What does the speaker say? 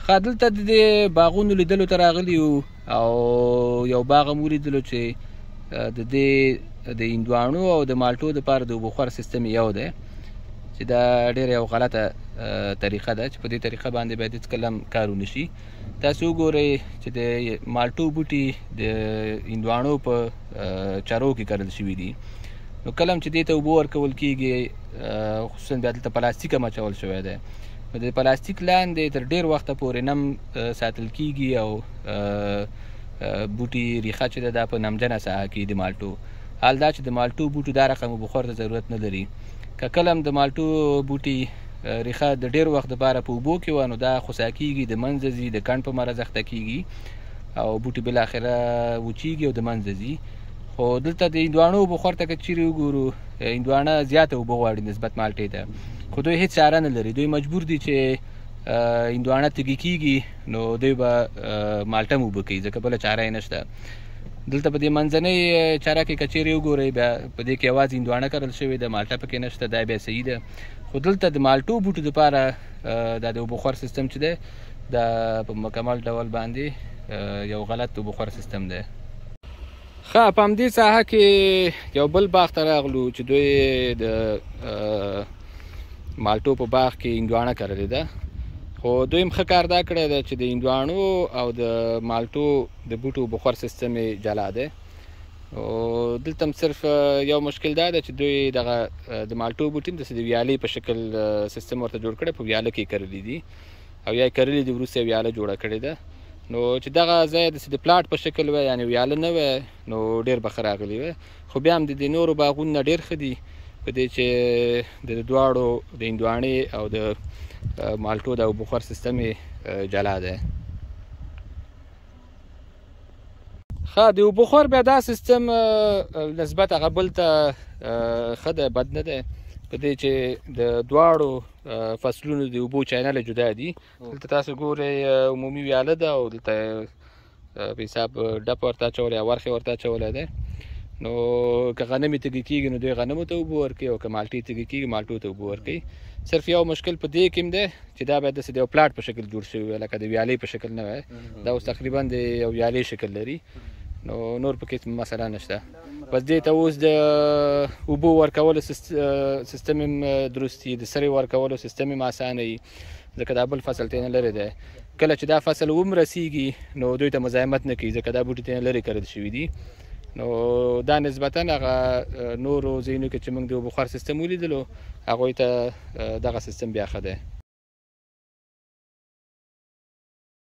ښه دلته د دې باغونو لیدلو ته راغلي یو او یو باغ هم ولیدلو چې د دې د هندواڼو او د مالټو دپاره د اوبو خور سیستم یو دی چې دا ډېره یو غلطه طریقه ده چې په دې طریقه باندې باید هېڅکله هم کار ونه شي. تاسو وګورئ چې د مالټو بوټي د هندواڼو په چرو کې کرل شوي دي، نو کله هم چې دې ته اوبه ورکول کېږي خصوصا بیا دلته پلاستیک هم اچول شوی دی، نو د پلاستیک لاندې تر ډېر وخته پورې نم ساتل کېږي او بوټي ریښه چې ده دا په نمجنه ساحه کې د مالټو. حال دا چې د مالټو بوټو دا رقم اوبه خور ته ضرورت نه لري. که کله هم د مالټو بوټي ریښه د ډېر وخت دپاره په اوبو کې وه نو دا خوسا کېږي، د منځه ځي، د کڼ په مرض اخته کېږي او بوټي بالاخره وچېږي او د منځه ځي. خو دلته د هندواڼو اوبه خور ته که چیرې وګورو هندواڼه زیاته اوبه غواړي نسبت مالټې ته، خو دوی هېڅ چاره نه لري، دوی مجبور دي چې هندواڼه تږي کېږي نو دوی به مالټه هم اوبه کوي ځکه بله چاره یې نشته. دلته په دې منځنۍ چاره کې که چیرې وګورئ بیا په دې کې یوازې هندواڼه کرل شوې ده، مالټه پکې نشته، دا بیا صحیح ده. خو دلته د مالټو بوټو دپاره دا د اوبو خور سیستم چې دی دا په مکمل ډول باندې یو غلط اوبو خور سیستم دی. ښه په همدې ساحه کې یو بل باغ ته راغلو چې دوی د مالټو په باغ کې هندواڼه کرلې ده، خو دوی هم ښه کار دا کړی دی چې د هندواڼو او د مالټو د بوټو اوبه خور سیستم یې جلا دی. او دلته هم صرف یو مشکل دا ده چې دوی دغه د مالټو بوټي هم داسې د ویالې په شکل سیستم ورته جوړ کړی، په ویاله کې کرلي دي او یا یې کرلي دي وروسته یې ویاله جوړه کړې ده. نو چې دغه ځای داسې د پلاټ په شکل وی یعنې ویاله نه وی نو ډېر به ښه راغلی وی، خو بیا هم د دې نورو باغونو نه ډېر ښه دي په دې چې د دواړو د هندواڼې او د مالټو د اوبو خور سیستم یې جلا دی. ښه د اوبو خور بیا دا سیستم نسبت هغه بل ته ښه دی، بد نه دی په دې چې د دواړو فصلونو د اوبو چینله جدا دي. دلته تاسو ګورئ عمومي ویاله ده او دلته په حساب ډپ ورته اچولی یا ورخې ورته اچولی دی. نو که غنمې تږي کېږي نو دوی غنمو ته اوبه ورکوي او که مالټې تږي کېږي مالټو ته اوبه ورکوي. صرف یو مشکل په دې کې هم دی چې دا باید داسې د یو پلاټ په شکل جوړ شوی وی لکه د ویالې په شکل نه وی، دا اوس تقریبا د یو ویالې شکل لري، نو نور پکې مسله نشته. بس دې ته اوس د اوبو ورکولو سیستم هم درست وي، د سرې ورکولو سیستم هم اسانه وي ځکه دا بل فصل ته نه لرې دی. کله چې دا فصل ومرسیږي نو دوی ته مزاحمت نه کوي ځکه دا بوټي ته نه لرې کرل شوي دي. نو دا نسبتا هغه نورو ځایونو کې چې موږ د اوبو خور سیستم ولیدلو هغوی ته دغه سیستم بیا ښه دی.